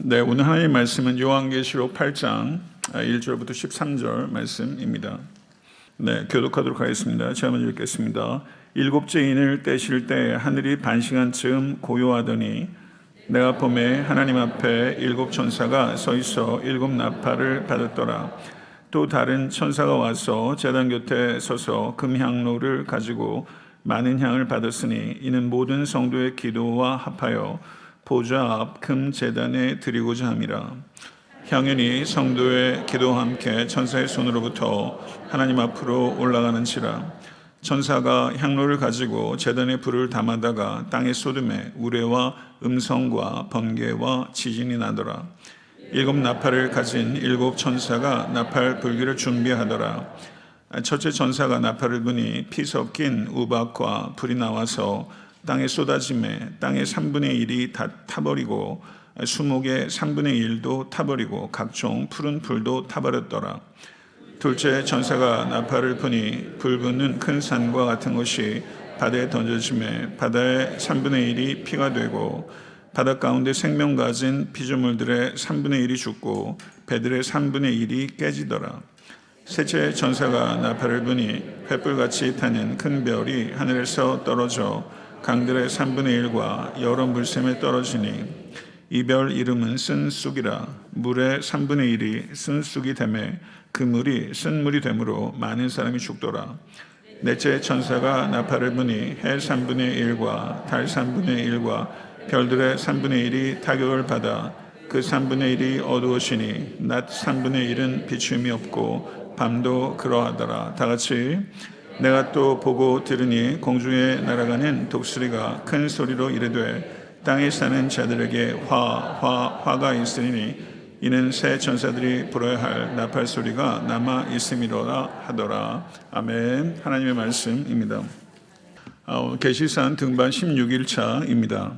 네, 오늘 하나님의 말씀은 요한계시록 8장 1절부터 13절 말씀입니다. 네, 교독하도록 하겠습니다. 제가 먼저 읽겠습니다. 일곱째 인을 떼실 때 하늘이 반시간쯤 고요하더니 내가 보매 하나님 앞에 일곱 천사가 서 있어 일곱 나팔을 받았더라. 또 다른 천사가 와서 제단 곁에 서서 금향로를 가지고 많은 향을 받았으니 이는 모든 성도의 기도와 합하여 보좌 앞 금 제단에 드리고자 함이라. 향연이 성도의 기도와 함께 천사의 손으로부터 하나님 앞으로 올라가는지라. 천사가 향로를 가지고 제단에 불을 담아다가 땅에 쏟음에 우레와 음성과 번개와 지진이 나더라. 일곱 나팔을 가진 일곱 천사가 나팔 불기를 준비하더라. 첫째 천사가 나팔을 부니 피 섞인 우박과 불이 나와서 땅에 쏟아짐에 땅의 3분의 1이 다 타버리고 수목의 3분의 1도 타버리고 각종 푸른 풀도 타버렸더라. 둘째 천사가 나팔을 부니 불 붙는 큰 산과 같은 것이 바다에 던져짐에 바다의 3분의 1이 피가 되고 바닷 가운데 생명 가진 피조물들의 3분의 1이 죽고 배들의 3분의 1이 깨지더라. 셋째 천사가 나팔을 부니 횃불같이 타는 큰 별이 하늘에서 떨어져 강들의 3분의 1과 여러 물샘에 떨어지니 이 별 이름은 쓴쑥이라. 물의 3분의 1이 쓴쑥이 되매 그 물이 쓴물이 되므로 많은 사람이 죽더라. 넷째 천사가 나팔을 부니 해 3분의 1과 달 3분의 1과 별들의 3분의 1이 타격을 받아 그 3분의 1이 어두워지니 낮 3분의 1은 비춤이 없고 밤도 그러하더라. 다 같이 내가 또 보고 들으니 공중에 날아가는 독수리가 큰 소리로 이르되 땅에 사는 자들에게 화가 있으니 이는 새 천사들이 불어야 할 나팔 소리가 남아 있음이로라 하더라. 아멘. 하나님의 말씀입니다. 계시산 등반 16일차입니다.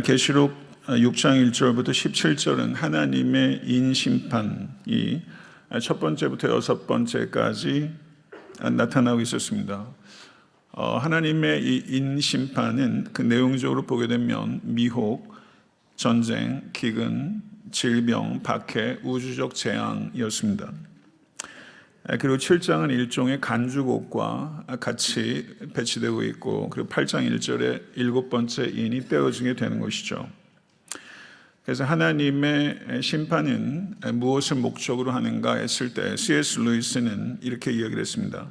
계시록 6장 1절부터 17절은 하나님의 인심판이 첫 번째부터 여섯 번째까지 나타나고 있었습니다. 하나님의 이 인심판은 그 내용적으로 보게 되면 미혹, 전쟁, 기근, 질병, 박해, 우주적 재앙이었습니다. 그리고 7장은 일종의 간주곡과 같이 배치되고 있고, 그리고 8장 1절에 일곱 번째 인이 떼어지게 되는 것이죠. 그래서 하나님의 심판은 무엇을 목적으로 하는가 했을 때 C.S. 루이스는 이렇게 이야기를 했습니다.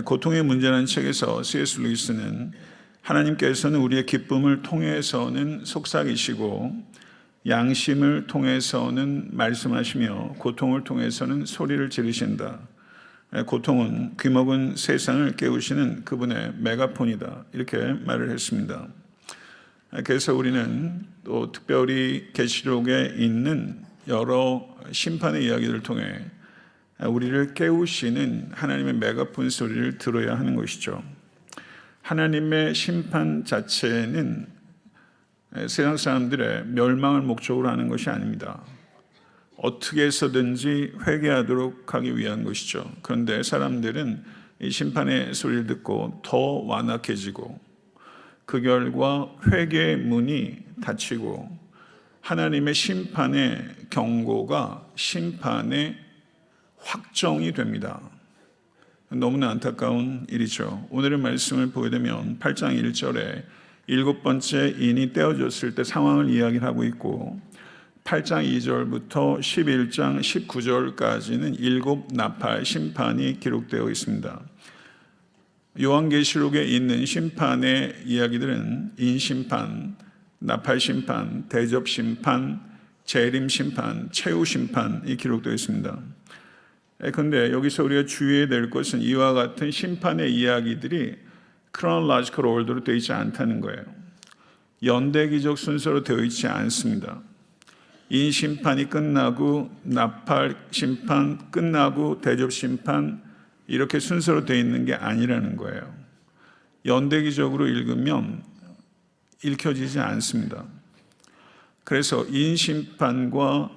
고통의 문제라는 책에서 C.S. 루이스는 하나님께서는 우리의 기쁨을 통해서는 속삭이시고 양심을 통해서는 말씀하시며 고통을 통해서는 소리를 지르신다. 고통은 귀먹은 세상을 깨우시는 그분의 메가폰이다. 이렇게 말을 했습니다. 그래서 우리는 또 특별히 계시록에 있는 여러 심판의 이야기들을 통해 우리를 깨우시는 하나님의 메가폰 소리를 들어야 하는 것이죠. 하나님의 심판 자체는 세상 사람들의 멸망을 목적으로 하는 것이 아닙니다. 어떻게 해서든지 회개하도록 하기 위한 것이죠. 그런데 사람들은 이 심판의 소리를 듣고 더 완악해지고 그 결과 회개의 문이 닫히고 하나님의 심판의 경고가 심판의 확정이 됩니다. 너무나 안타까운 일이죠. 오늘의 말씀을 보게 되면 8장 1절에 일곱 번째 인이 떼어졌을 때 상황을 이야기하고 있고 8장 2절부터 11장 19절까지는 일곱 나팔 심판이 기록되어 있습니다. 요한계시록에 있는 심판의 이야기들은 인심판, 나팔심판, 대접심판, 재림심판, 최후심판이 기록되어 있습니다. 그런데 여기서 우리가 주의해야 될 것은 이와 같은 심판의 이야기들이 chronological order로 되어 있지 않다는 거예요. 연대기적 순서로 되어 있지 않습니다. 인심판이 끝나고 나팔심판 끝나고 대접심판 이렇게 순서로 되어 있는 게 아니라는 거예요. 연대기적으로 읽으면 읽혀지지 않습니다. 그래서 인심판과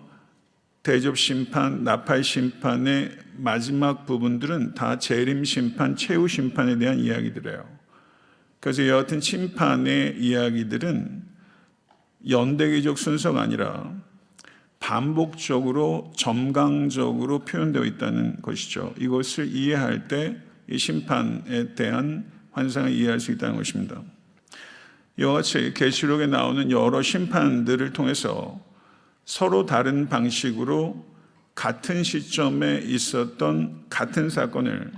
대접심판, 나팔심판의 마지막 부분들은 다 재림심판, 최후심판에 대한 이야기들이에요. 그래서 여하튼 심판의 이야기들은 연대기적 순서가 아니라 반복적으로 점강적으로 표현되어 있다는 것이죠. 이것을 이해할 때 이 심판에 대한 환상을 이해할 수 있다는 것입니다. 이와 같이 계시록에 나오는 여러 심판들을 통해서 서로 다른 방식으로 같은 시점에 있었던 같은 사건을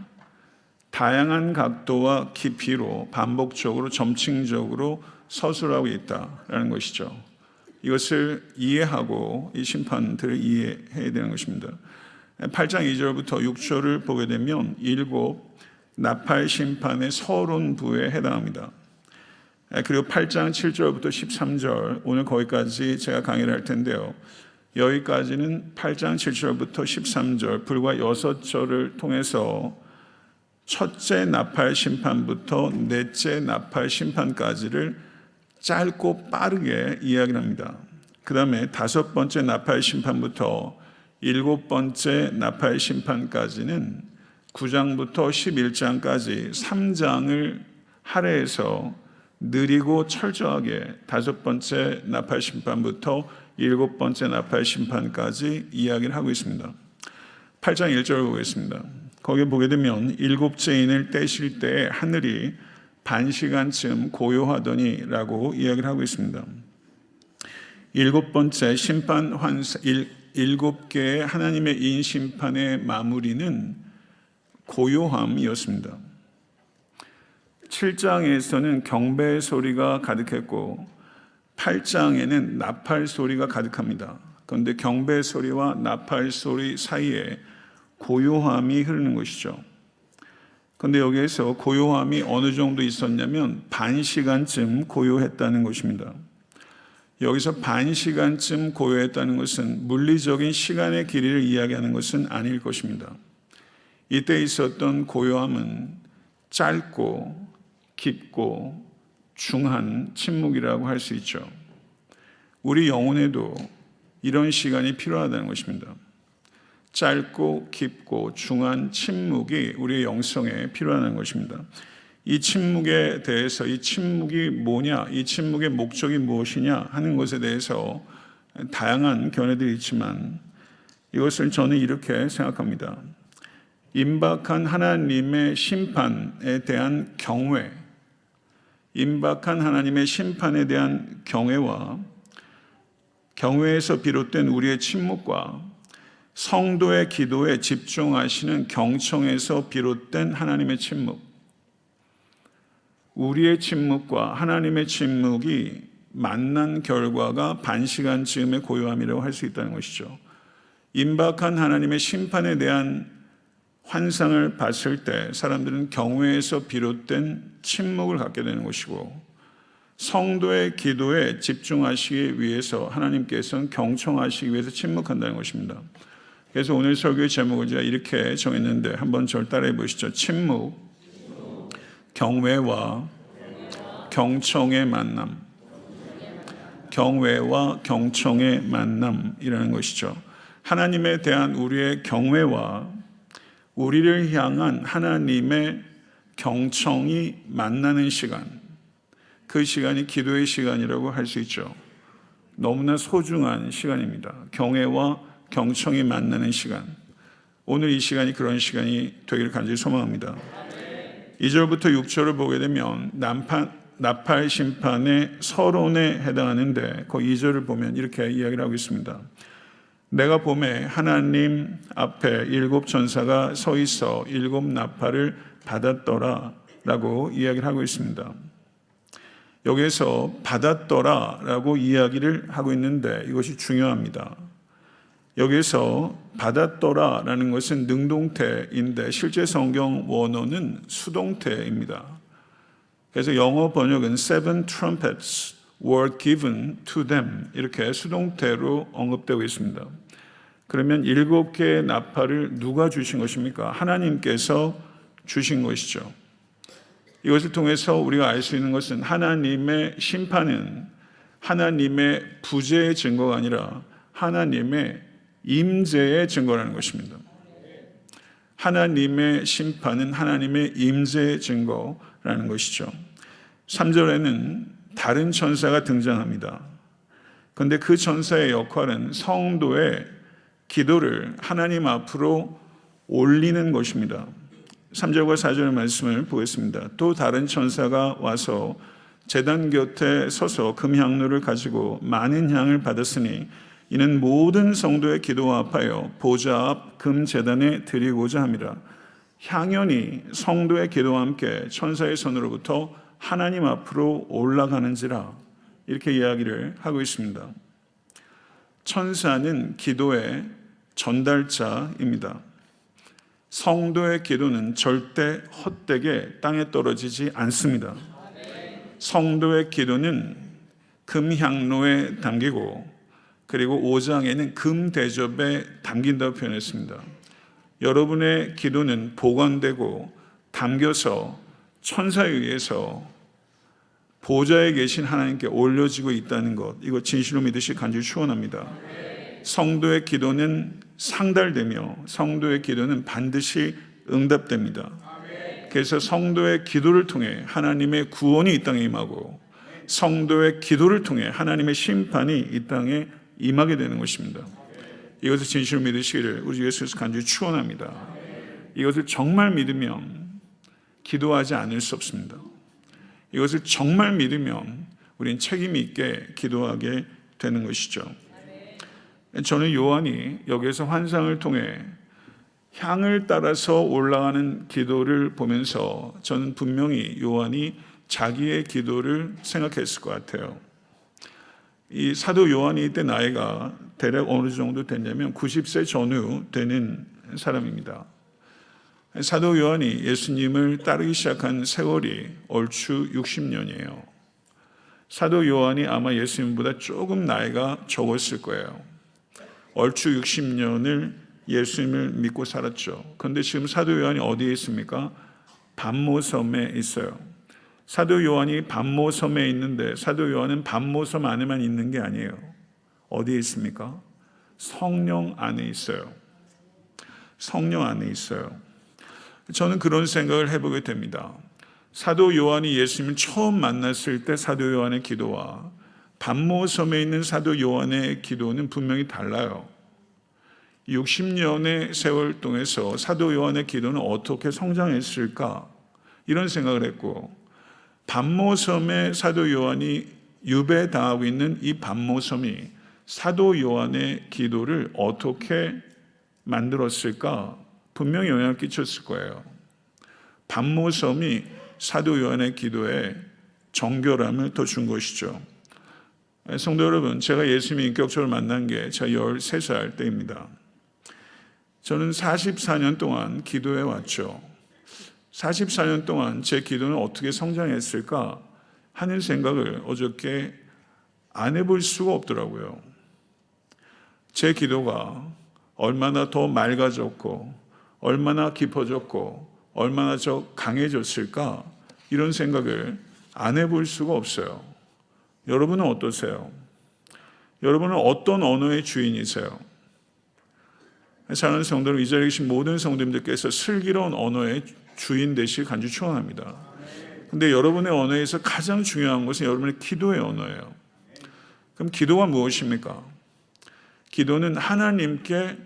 다양한 각도와 깊이로 반복적으로 점층적으로 서술하고 있다라는 것이죠. 이것을 이해하고 이 심판들을 이해해야 되는 것입니다. 8장 2절부터 6절을 보게 되면 일곱 나팔 심판의 서론부에 해당합니다. 그리고 8장 7절부터 13절, 오늘 거기까지 제가 강의를 할 텐데요. 여기까지는 8장 7절부터 13절, 불과 6절을 통해서 첫째 나팔 심판부터 넷째 나팔 심판까지를 짧고 빠르게 이야기를 합니다. 그 다음에 다섯 번째 나팔 심판부터 일곱 번째 나팔 심판까지는 9장부터 11장까지 3장을 할애해서 느리고 철저하게 다섯 번째 나팔 심판부터 일곱 번째 나팔 심판까지 이야기를 하고 있습니다. 8장 1절을 보겠습니다. 거기에 보게 되면 일곱째 인을 떼실 때 하늘이 반시간쯤 고요하더니 라고 이야기를 하고 있습니다. 일곱 번째 심판 환상, 일곱 개의 하나님의 인 심판의 마무리는 고요함이었습니다. 7장에서는 경배 소리가 가득했고 8장에는 나팔 소리가 가득합니다. 그런데 경배 소리와 나팔 소리 사이에 고요함이 흐르는 것이죠. 그런데 여기에서 고요함이 어느 정도 있었냐면 반 시간쯤 고요했다는 것입니다. 여기서 반 시간쯤 고요했다는 것은 물리적인 시간의 길이를 이야기하는 것은 아닐 것입니다. 이때 있었던 고요함은 짧고 깊고 중한 침묵이라고 할 수 있죠. 우리 영혼에도 이런 시간이 필요하다는 것입니다. 짧고 깊고 중한 침묵이 우리의 영성에 필요하다는 것입니다. 이 침묵에 대해서 이 침묵이 뭐냐, 이 침묵의 목적이 무엇이냐 하는 것에 대해서 다양한 견해들이 있지만 이것을 저는 이렇게 생각합니다. 임박한 하나님의 심판에 대한 경외, 임박한 하나님의 심판에 대한 경외와 경외에서 비롯된 우리의 침묵과 성도의 기도에 집중하시는 경청에서 비롯된 하나님의 침묵, 우리의 침묵과 하나님의 침묵이 만난 결과가 반시간 즈음의 고요함이라고 할 수 있다는 것이죠. 임박한 하나님의 심판에 대한 환상을 봤을 때 사람들은 경외에서 비롯된 침묵을 갖게 되는 것이고 성도의 기도에 집중하시기 위해서 하나님께서는 경청하시기 위해서 침묵한다는 것입니다. 그래서 오늘 설교의 제목을 제가 이렇게 정했는데 한번 저를 따라해 보시죠. 침묵, 경외와 경청의 만남. 경외와 경청의 만남이라는 것이죠. 하나님에 대한 우리의 경외와 우리를 향한 하나님의 경청이 만나는 시간, 그 시간이 기도의 시간이라고 할 수 있죠. 너무나 소중한 시간입니다. 경외와 경청이 만나는 시간. 오늘 이 시간이 그런 시간이 되기를 간절히 소망합니다. 2절부터 6절을 보게 되면 나팔 심판의 서론에 해당하는데 그 2절을 보면 이렇게 이야기를 하고 있습니다. 내가 보매 하나님 앞에 일곱 천사가 서 있어 일곱 나팔을 받았더라 라고 이야기를 하고 있습니다. 여기에서 받았더라 라고 이야기를 하고 있는데 이것이 중요합니다. 여기에서 받았더라 라는 것은 능동태인데 실제 성경 원어는 수동태입니다. 그래서 영어 번역은 seven trumpets were given to them 이렇게 수동태로 언급되고 있습니다. 그러면 일곱 개의 나팔을 누가 주신 것입니까? 하나님께서 주신 것이죠. 이것을 통해서 우리가 알 수 있는 것은 하나님의 심판은 하나님의 부재의 증거가 아니라 하나님의 임재의 증거라는 것입니다. 하나님의 심판은 하나님의 임재의 증거라는 것이죠. 3절에는 다른 천사가 등장합니다. 그런데 그 천사의 역할은 성도의 기도를 하나님 앞으로 올리는 것입니다. 3절과 4절 말씀을 보겠습니다. 또 다른 천사가 와서 제단 곁에 서서 금향로를 가지고 많은 향을 받았으니 이는 모든 성도의 기도와 합하여 보좌 앞 금제단에 드리고자 함이라. 향연이 성도의 기도와 함께 천사의 손으로부터 하나님 앞으로 올라가는지라. 이렇게 이야기를 하고 있습니다. 천사는 기도의 전달자입니다. 성도의 기도는 절대 헛되게 땅에 떨어지지 않습니다. 성도의 기도는 금향로에 담기고 그리고 5장에는 금대접에 담긴다고 표현했습니다. 여러분의 기도는 보관되고 담겨서 천사에 의해서 보좌에 계신 하나님께 올려지고 있다는 것, 이거 진실로 믿으시 간절히 축원합니다. 성도의 기도는 상달되며 성도의 기도는 반드시 응답됩니다. 그래서 성도의 기도를 통해 하나님의 구원이 이 땅에 임하고 성도의 기도를 통해 하나님의 심판이 이 땅에 임하게 되는 것입니다. 이것을 진실로 믿으시기를 우리 예수께서 간절히 축원합니다. 이것을 정말 믿으면 기도하지 않을 수 없습니다. 이것을 정말 믿으면 우리는 책임 있게 기도하게 되는 것이죠. 저는 요한이 여기에서 환상을 통해 향을 따라서 올라가는 기도를 보면서 저는 분명히 요한이 자기의 기도를 생각했을 것 같아요. 이 사도 요한이 이때 나이가 대략 어느 정도 됐냐면 90세 전후 되는 사람입니다. 사도 요한이 예수님을 따르기 시작한 세월이 얼추 60년이에요. 사도 요한이 아마 예수님보다 조금 나이가 적었을 거예요. 얼추 60년을 예수님을 믿고 살았죠. 그런데 지금 사도 요한이 어디에 있습니까? pat모섬에 있어요. 사도 요한이 pat모섬에 있는데 사도 요한은 pat모섬 안에만 있는 게 아니에요. 어디에 있습니까? 성령 안에 있어요. 성령 안에 있어요. 저는 그런 생각을 해보게 됩니다. 사도 요한이 예수님을 처음 만났을 때 사도 요한의 기도와 pat모섬에 있는 사도 요한의 기도는 분명히 달라요. 60년의 세월 동에서 사도 요한의 기도는 어떻게 성장했을까? 이런 생각을 했고, pat모섬에 사도 요한이 유배당하고 있는 이 pat모섬이 사도 요한의 기도를 어떻게 만들었을까? 분명히 영향을 끼쳤을 거예요. pat모섬이 사도 요한의 기도에 정결함을 더 준 것이죠. 성도 여러분, 제가 예수님을 인격적으로 만난 게 제가 13살 때입니다. 저는 44년 동안 기도해 왔죠. 44년 동안 제 기도는 어떻게 성장했을까 하는 생각을 어저께 안 해볼 수가 없더라고요. 제 기도가 얼마나 더 맑아졌고 얼마나 깊어졌고 얼마나 더 강해졌을까 이런 생각을 안 해볼 수가 없어요. 여러분은 어떠세요? 여러분은 어떤 언어의 주인이세요? 사랑하는 성도들, 이 자리에 계신 모든 성도님들께서 슬기로운 언어의 주인 되시길 간절히 축원합니다. 그런데 여러분의 언어에서 가장 중요한 것은 여러분의 기도의 언어예요. 그럼 기도가 무엇입니까? 기도는 하나님께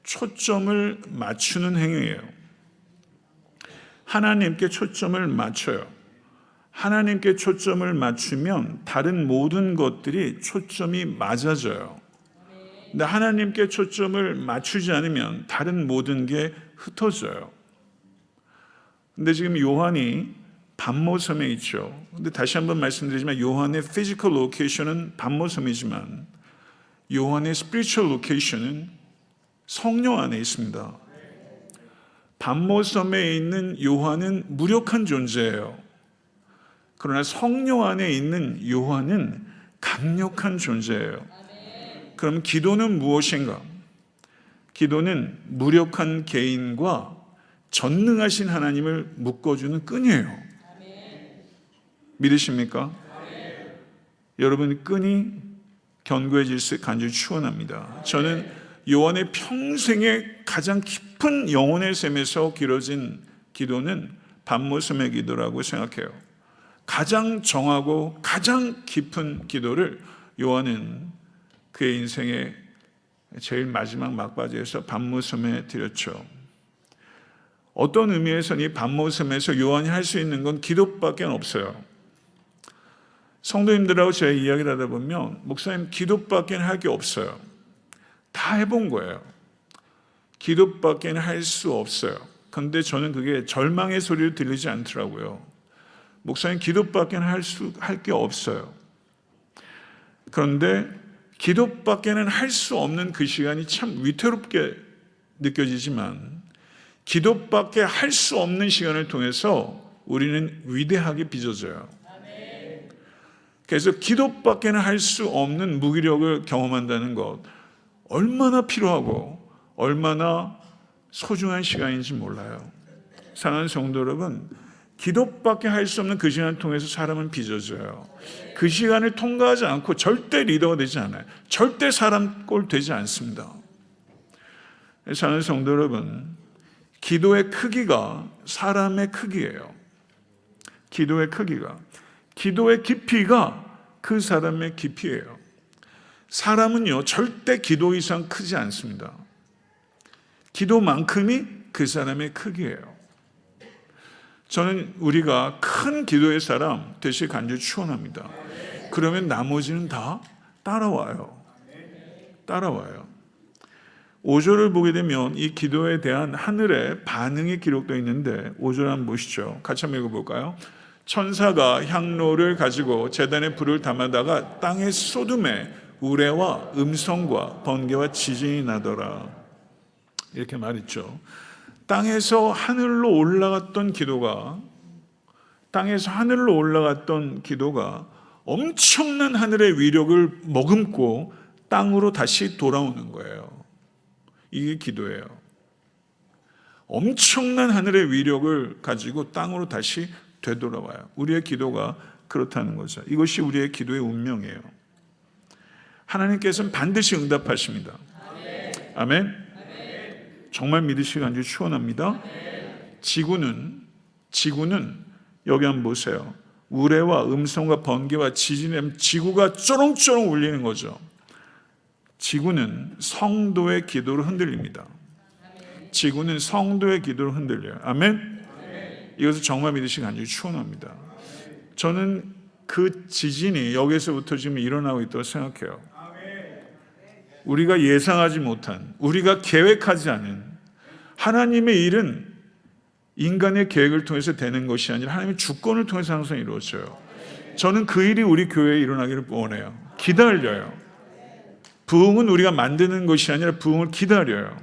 초점을 맞추는 행위예요. 하나님께 초점을 맞춰요. 하나님께 초점을 맞추면 다른 모든 것들이 초점이 맞아져요. 근데 하나님께 초점을 맞추지 않으면 다른 모든 게 흩어져요. 근데 지금 요한이 pat모섬에 있죠. 근데 다시 한번 말씀드리지만 요한의 physical location은 pat모섬이지만 요한의 spiritual location은 성령 안에 있습니다. pat모섬에 있는 요한은 무력한 존재예요. 그러나 성령 안에 있는 요한은 강력한 존재예요. 그럼 기도는 무엇인가? 기도는 무력한 개인과 전능하신 하나님을 묶어주는 끈이에요. 믿으십니까? 여러분 끈이 견고해질 수 간절히 축원합니다. 저는 요한의 평생의 가장 깊은 영혼의 샘에서 길어진 기도는 pat모섬의 기도라고 생각해요. 가장 정하고 가장 깊은 기도를 요한은 그의 인생의 제일 마지막 막바지에서 밤모섬에 드렸죠. 어떤 의미에서는 이 밤모섬에서 요한이 할 수 있는 건 기도밖에 없어요. 성도님들하고 제가 이야기를 하다 보면 목사님 기도밖에 할 게 없어요. 다 해본 거예요. 기도밖에 할 수 없어요. 그런데 저는 그게 절망의 소리로 들리지 않더라고요. 목사님 기도밖에 할 게 없어요. 그런데 기도밖에는 할 수 없는 그 시간이 참 위태롭게 느껴지지만 기도밖에 할 수 없는 시간을 통해서 우리는 위대하게 빚어져요. 그래서 기도밖에는 할 수 없는 무기력을 경험한다는 것 얼마나 필요하고 얼마나 소중한 시간인지 몰라요. 사랑하는 성도 여러분, 기도밖에 할 수 없는 그 시간을 통해서 사람은 빚어져요. 그 시간을 통과하지 않고 절대 리더가 되지 않아요. 절대 사람 꼴 되지 않습니다. 사랑하는 성도 여러분, 기도의 크기가 사람의 크기예요. 기도의 크기가. 기도의 깊이가 그 사람의 깊이예요. 사람은요, 절대 기도 이상 크지 않습니다. 기도만큼이 그 사람의 크기예요. 저는 우리가 큰 기도의 사람 되시길 간절히 축원합니다. 그러면 나머지는 다 따라와요. 따라와요. 5절을 보게 되면 이 기도에 대한 하늘의 반응이 기록되어 있는데 5절 한번 보시죠. 같이 한번 읽어볼까요? 천사가 향로를 가지고 제단에 불을 담아다가 땅에 쏟음에 우레와 음성과 번개와 지진이 나더라. 이렇게 말했죠. 땅에서 하늘로 올라갔던 기도가 엄청난 하늘의 위력을 머금고 땅으로 다시 돌아오는 거예요. 이게 기도예요. 엄청난 하늘의 위력을 가지고 땅으로 다시 되돌아와요. 우리의 기도가 그렇다는 거죠. 이것이 우리의 기도의 운명이에요. 하나님께서는 반드시 응답하십니다. 아멘. 정말 믿으시기 간절히 축원합니다. 지구는 여기 한번 보세요. 우레와 음성과 번개와 지진에 지구가 쪼롱쪼롱 울리는 거죠. 지구는 성도의 기도로 흔들립니다. 지구는 성도의 기도로 흔들려요. 아멘. 이것을 정말 믿으시기 간절히 축원합니다. 저는 그 지진이 여기서부터 지금 일어나고 있다고 생각해요. 우리가 예상하지 못한, 우리가 계획하지 않은 하나님의 일은 인간의 계획을 통해서 되는 것이 아니라 하나님의 주권을 통해서 항상 이루어져요. 저는 그 일이 우리 교회에 일어나기를 원해요. 기다려요. 부흥은 우리가 만드는 것이 아니라 부흥을 기다려요.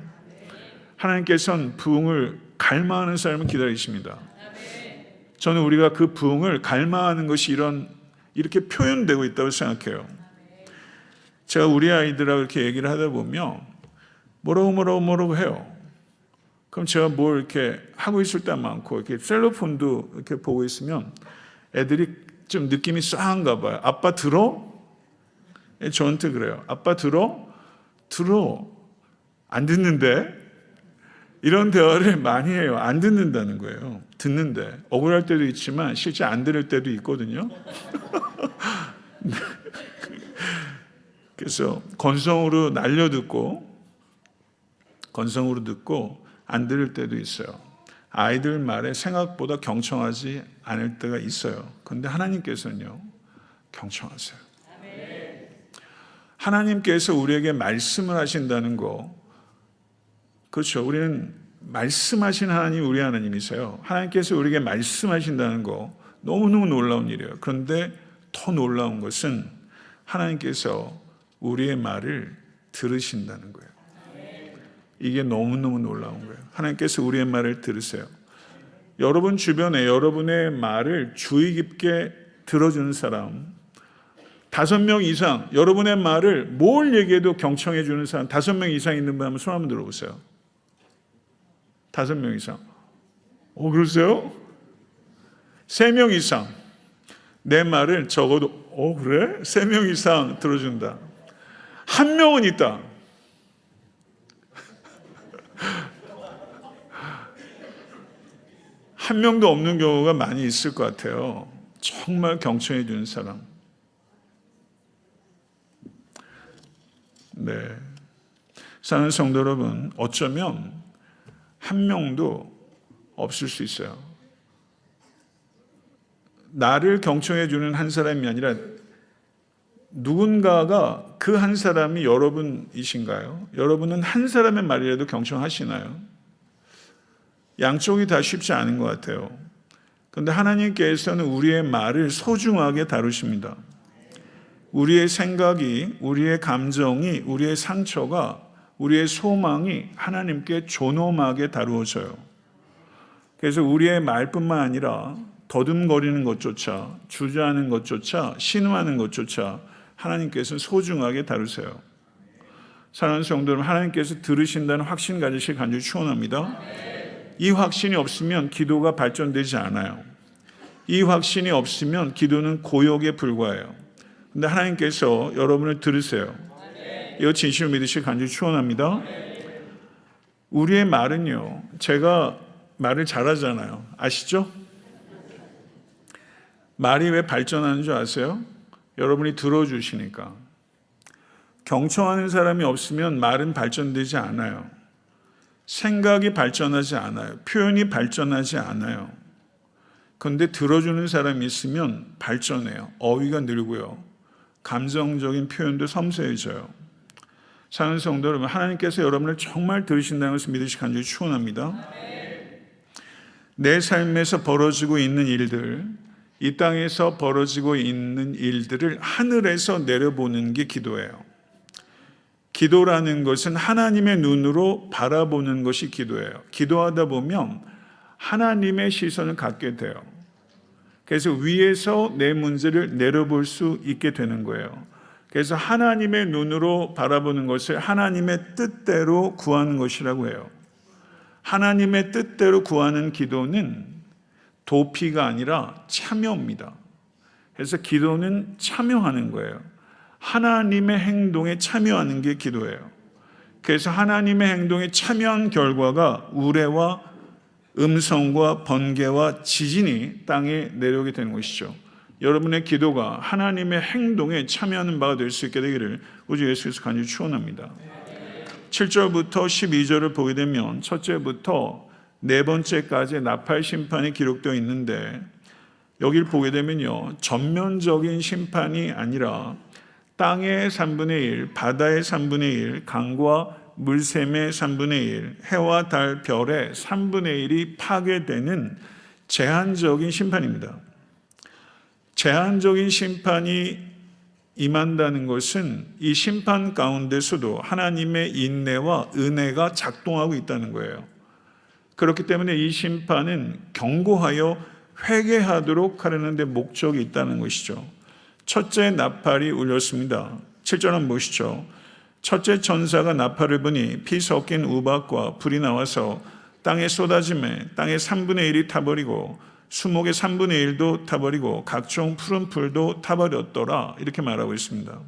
하나님께서는 부흥을 갈망하는 사람을 기다리십니다. 저는 우리가 그 부흥을 갈망하는 것이 이렇게 표현되고 있다고 생각해요. 제가 우리 아이들하고 이렇게 얘기를 하다 보면 뭐라고 해요. 그럼 제가 뭘 이렇게 하고 있을 때 많고 이렇게 셀로폰도 이렇게 보고 있으면 애들이 좀 느낌이 싸한가 봐요. 아빠 들어? 저한테 그래요. 아빠 들어? 안 듣는데? 이런 대화를 많이 해요. 안 듣는다는 거예요. 듣는데. 억울할 때도 있지만 실제 안 들을 때도 있거든요. 그래서 건성으로 듣고 안 들을 때도 있어요. 아이들 말에 생각보다 경청하지 않을 때가 있어요. 그런데 하나님께서는요, 경청하세요. 하나님께서 우리에게 말씀을 하신다는 거, 그렇죠. 우리는 말씀하신 하나님이 우리 하나님이세요. 하나님께서 우리에게 말씀하신다는 거 너무너무 놀라운 일이에요. 그런데 더 놀라운 것은 하나님께서 우리의 말을 들으신다는 거예요. 이게 너무너무 놀라운 거예요. 하나님께서 우리의 말을 들으세요. 여러분 주변에 여러분의 말을 주의 깊게 들어주는 사람 5명 이상, 여러분의 말을 뭘 얘기해도 경청해 주는 사람 5명 이상 있는 분 한번 손 한번 들어보세요. 5명 이상. 그러세요? 3명 이상. 내 말을 적어도 그래? 3명 이상 들어준다. 1명은 있다. 한 명도 없는 경우가 많이 있을 것 같아요. 정말 경청해 주는 사람. 네. 사는 성도 여러분, 어쩌면 한 명도 없을 수 있어요. 나를 경청해 주는 한 사람이 아니라 누군가가 그 한 사람이 여러분이신가요? 여러분은 한 사람의 말이라도 경청하시나요? 양쪽이 다 쉽지 않은 것 같아요. 그런데 하나님께서는 우리의 말을 소중하게 다루십니다. 우리의 생각이, 우리의 감정이, 우리의 상처가, 우리의 소망이 하나님께 존엄하게 다루어져요. 그래서 우리의 말뿐만 아니라 더듬거리는 것조차, 주저하는 것조차, 신음하는 것조차 하나님께서는 소중하게 다루세요. 사랑하는 성도 여러분, 하나님께서 들으신다는 확신 가지시길 간절히 축원합니다. 이 확신이 없으면 기도가 발전되지 않아요. 이 확신이 없으면 기도는 고역에 불과해요. 그런데 하나님께서 여러분을 들으세요. 이거 진실을 믿으시길 간절히 축원합니다. 우리의 말은요, 제가 말을 잘하잖아요. 아시죠? 말이 왜 발전하는 줄 아세요? 여러분이 들어주시니까. 경청하는 사람이 없으면 말은 발전되지 않아요. 생각이 발전하지 않아요. 표현이 발전하지 않아요. 그런데 들어주는 사람이 있으면 발전해요. 어휘가 늘고요. 감정적인 표현도 섬세해져요. 사는 성도 여러분, 하나님께서 여러분을 정말 들으신다는 것을 믿으시 간절히 축원합니다. 내 삶에서 벌어지고 있는 일들, 이 땅에서 벌어지고 있는 일들을 하늘에서 내려보는 게 기도예요. 기도라는 것은 하나님의 눈으로 바라보는 것이 기도예요. 기도하다 보면 하나님의 시선을 갖게 돼요. 그래서 위에서 내 문제를 내려볼 수 있게 되는 거예요. 그래서 하나님의 눈으로 바라보는 것을 하나님의 뜻대로 구하는 것이라고 해요. 하나님의 뜻대로 구하는 기도는 도피가 아니라 참여입니다. 그래서 기도는 참여하는 거예요. 하나님의 행동에 참여하는 게 기도예요. 그래서 하나님의 행동에 참여한 결과가 우레와 음성과 번개와 지진이 땅에 내려오게 되는 것이죠. 여러분의 기도가 하나님의 행동에 참여하는 바가 될 수 있게 되기를 우주 예수께서 간절히 축원합니다. 7절부터 12절을 보게 되면 첫째부터 네 번째까지 나팔 심판이 기록되어 있는데, 여기를 보게 되면요, 전면적인 심판이 아니라 땅의 3분의 1, 바다의 3분의 1, 강과 물샘의 3분의 1, 해와 달, 별의 3분의 1이 파괴되는 제한적인 심판입니다. 제한적인 심판이 임한다는 것은 이 심판 가운데서도 하나님의 인내와 은혜가 작동하고 있다는 거예요. 그렇기 때문에 이 심판은 경고하여 회개하도록 하려는 데 목적이 있다는 것이죠. 첫째 나팔이 울렸습니다. 7절 한번 보시죠. 첫째 천사가 나팔을 부니 피 섞인 우박과 불이 나와서 땅에 쏟아짐에 땅의 3분의 1이 타버리고 수목의 3분의 1도 타버리고 각종 푸른 풀도 타버렸더라, 이렇게 말하고 있습니다.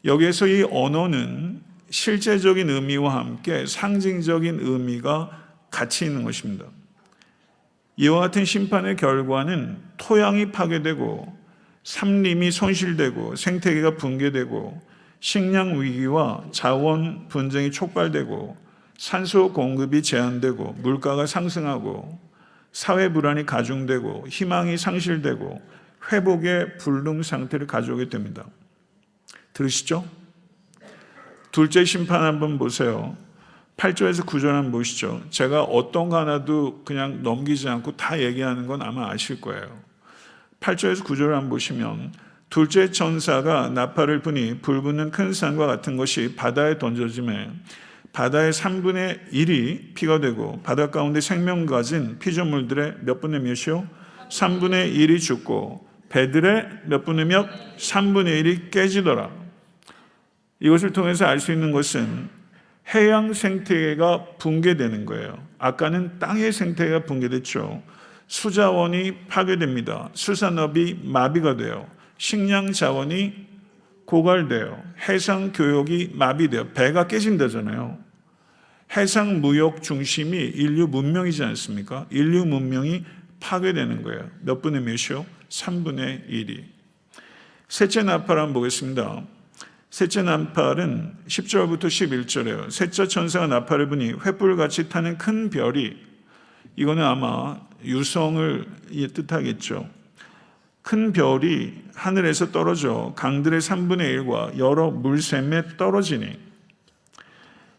여기에서 이 언어는 실제적인 의미와 함께 상징적인 의미가 같이 있는 것입니다. 이와 같은 심판의 결과는 토양이 파괴되고 산림이 손실되고 생태계가 붕괴되고 식량 위기와 자원 분쟁이 촉발되고 산소 공급이 제한되고 물가가 상승하고 사회 불안이 가중되고 희망이 상실되고 회복의 불능 상태를 가져오게 됩니다. 들으시죠? 둘째 심판 한번 보세요. 8절에서 9절 한번 보시죠. 제가 어떤 거 하나도 그냥 넘기지 않고 다 얘기하는 건 아마 아실 거예요. 8절에서 9절을 한번 보시면, 둘째 천사가 나팔을 부니 불 붙는 큰 산과 같은 것이 바다에 던져짐에 바다의 3분의 1이 피가 되고 바다 가운데 생명 가진 피조물들의 몇 분의 몇이요? 3분의 1이 죽고 배들의 몇 분의 몇? 3분의 1이 깨지더라. 이것을 통해서 알 수 있는 것은 해양 생태계가 붕괴되는 거예요. 아까는 땅의 생태계가 붕괴됐죠. 수자원이 파괴됩니다. 수산업이 마비가 돼요. 식량 자원이 고갈돼요. 해상 교역이 마비돼요. 배가 깨진다잖아요. 해상 무역 중심이 인류 문명이지 않습니까? 인류 문명이 파괴되는 거예요. 몇 분의 몇이요? 3분의 1이. 셋째 나팔 한번 보겠습니다. 셋째 나팔은 10절부터 11절이에요. 셋째 천사가 나팔을 부니 횃불같이 타는 큰 별이, 이거는 아마 유성을 뜻하겠죠. 큰 별이 하늘에서 떨어져 강들의 3분의 1과 여러 물샘에 떨어지니,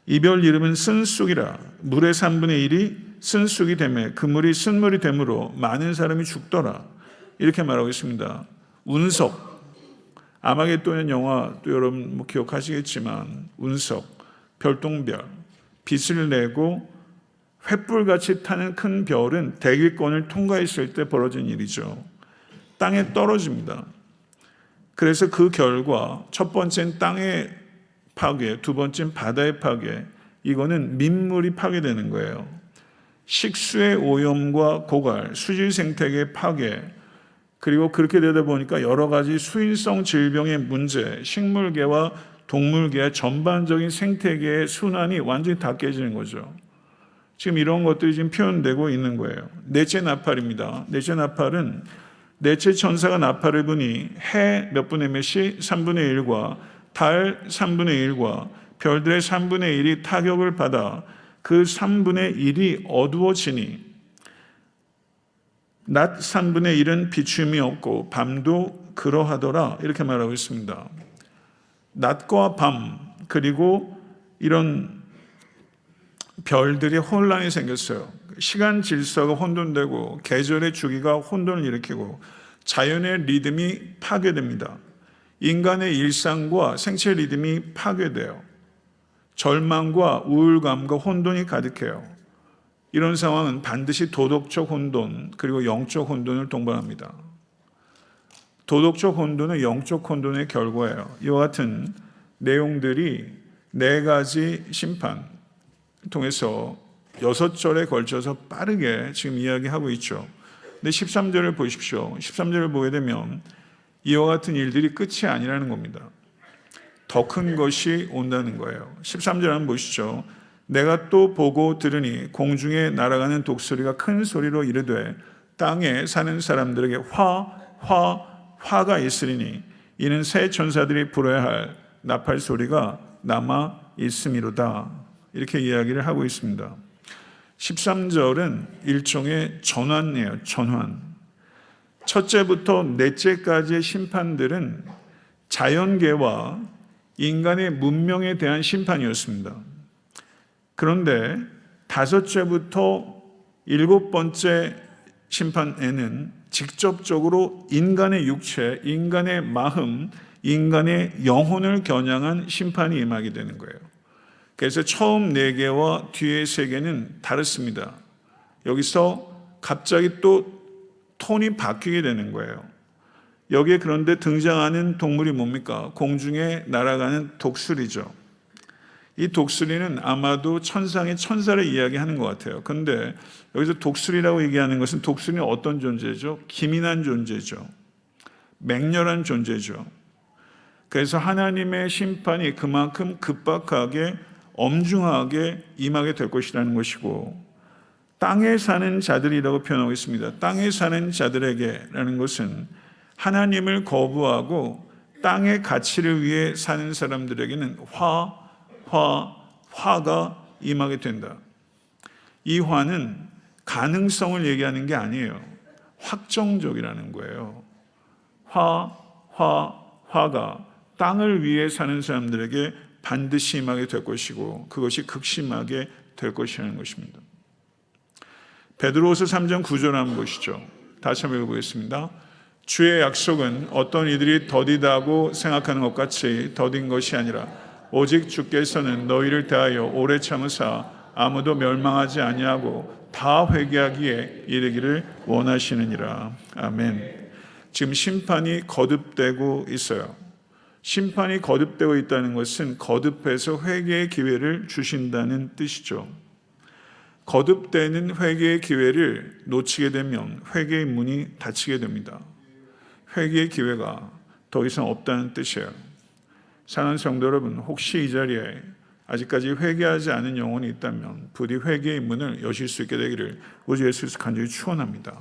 이 별 이름은 쓴쑥이라. 물의 3분의 1이 쓴쑥이 되매 그 물이 쓴물이 되므로 많은 사람이 죽더라. 이렇게 말하고 있습니다. 운석, 아마겟돈의 영화 또 여러분 기억하시겠지만 운석, 별똥별, 빛을 내고 횃불같이 타는 큰 별은 대기권을 통과했을 때 벌어진 일이죠. 땅에 떨어집니다. 그래서 그 결과 첫 번째는 땅의 파괴, 두 번째는 바다의 파괴, 이거는 민물이 파괴되는 거예요. 식수의 오염과 고갈, 수질 생태계의 파괴, 그리고 그렇게 되다 보니까 여러 가지 수인성 질병의 문제, 식물계와 동물계의 전반적인 생태계의 순환이 완전히 다 깨지는 거죠. 지금 이런 것들이 지금 표현되고 있는 거예요. 넷째 나팔입니다. 넷째 나팔은 넷째 천사가 나팔을 부니 해 몇 분의 몇이 3분의 1과 달 3분의 1과 별들의 3분의 1이 타격을 받아 그 3분의 1이 어두워지니 낮 3분의 1은 비춤이 없고 밤도 그러하더라. 이렇게 말하고 있습니다. 낮과 밤, 그리고 이런 별들이 혼란이 생겼어요. 시간 질서가 혼돈되고 계절의 주기가 혼돈을 일으키고 자연의 리듬이 파괴됩니다. 인간의 일상과 생체 리듬이 파괴돼요. 절망과 우울감과 혼돈이 가득해요. 이런 상황은 반드시 도덕적 혼돈 그리고 영적 혼돈을 동반합니다. 도덕적 혼돈은 영적 혼돈의 결과예요. 이와 같은 내용들이 네 가지 심판 통해서 6절에 걸쳐서 빠르게 지금 이야기하고 있죠. 근데 13절을 보십시오. 13절을 보게 되면 이와 같은 일들이 끝이 아니라는 겁니다. 더 큰 것이 온다는 거예요. 13절 한번 보시죠. 내가 또 보고 들으니 공중에 날아가는 독수리가 큰 소리로 이르되 땅에 사는 사람들에게 화가 있으리니 이는 새 천사들이 불어야 할 나팔 소리가 남아 있음이로다. 이렇게 이야기를 하고 있습니다. 13절은 일종의 전환이에요. 전환. 첫째부터 넷째까지의 심판들은 자연계와 인간의 문명에 대한 심판이었습니다. 그런데 다섯째부터 7번째 심판에는 직접적으로 인간의 육체, 인간의 마음, 인간의 영혼을 겨냥한 심판이 임하게 되는 거예요. 그래서 처음 4개와 뒤의 3개는 다릅니다. 여기서 갑자기 또 톤이 바뀌게 되는 거예요. 여기에 그런데 등장하는 동물이 뭡니까? 공중에 날아가는 독수리죠. 이 독수리는 아마도 천상의 천사를 이야기하는 것 같아요. 그런데 여기서 독수리라고 얘기하는 것은 독수리는 어떤 존재죠? 기민한 존재죠. 맹렬한 존재죠. 그래서 하나님의 심판이 그만큼 급박하게 엄중하게 임하게 될 것이라는 것이고, 땅에 사는 자들이라고 표현하고 있습니다. 땅에 사는 자들에게라는 것은 하나님을 거부하고 땅의 가치를 위해 사는 사람들에게는 화가 임하게 된다. 이 화는 가능성을 얘기하는 게 아니에요. 확정적이라는 거예요. 화가 땅을 위해 사는 사람들에게 반드시 임하게 될 것이고 그것이 극심하게 될 것이라는 것입니다. 베드로후서 3장 9절 한번 보시죠. 다시 한번 읽어보겠습니다. 주의 약속은 어떤 이들이 더디다고 생각하는 것 같이 더딘 것이 아니라 오직 주께서는 너희를 대하여 오래 참으사 아무도 멸망하지 아니하고 다 회개하기에 이르기를 원하시느니라. 아멘. 지금 심판이 거듭되고 있어요. 심판이 거듭되고 있다는 것은 거듭해서 회개의 기회를 주신다는 뜻이죠. 거듭되는 회개의 기회를 놓치게 되면 회개의 문이 닫히게 됩니다. 회개의 기회가 더 이상 없다는 뜻이에요. 사랑하는 성도 여러분, 혹시 이 자리에 아직까지 회개하지 않은 영혼이 있다면 부디 회개의 문을 여실 수 있게 되기를 우주 예수께서 간절히 축원합니다.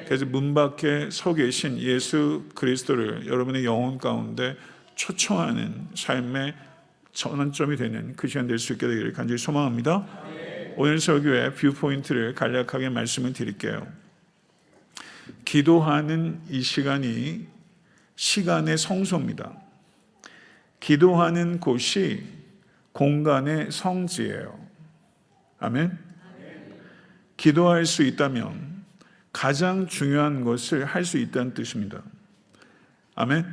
그래서 문 밖에 서 계신 예수 그리스도를 여러분의 영혼 가운데 초청하는 삶의 전환점이 되는 그 시간 될 수 있게 되기를 간절히 소망합니다. 오늘 설교의 뷰포인트를 간략하게 말씀을 드릴게요. 기도하는 이 시간이 시간의 성소입니다. 기도하는 곳이 공간의 성지예요. 아멘. 기도할 수 있다면 가장 중요한 것을 할 수 있다는 뜻입니다. 아멘.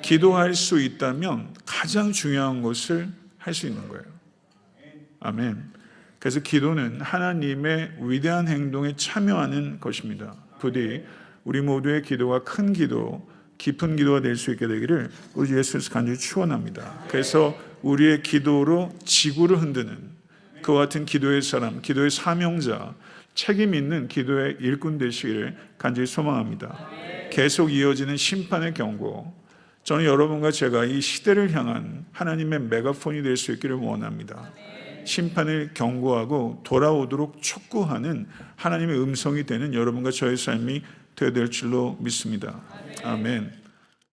기도할 수 있다면 가장 중요한 것을 할 수 있는 거예요. 아멘. 그래서 기도는 하나님의 위대한 행동에 참여하는 것입니다. 부디 우리 모두의 기도가 큰 기도, 깊은 기도가 될 수 있게 되기를 우리 주 예수께서 간절히 축원합니다. 그래서 우리의 기도로 지구를 흔드는 그와 같은 기도의 사람, 기도의 사명자, 책임 있는 기도의 일꾼 되시기를 간절히 소망합니다. 계속 이어지는 심판의 경고, 저는 여러분과 제가 이 시대를 향한 하나님의 메가폰이 될 수 있기를 원합니다. 심판을 경고하고 돌아오도록 촉구하는 하나님의 음성이 되는 여러분과 저의 삶이 되어야 될 줄로 믿습니다. 아멘.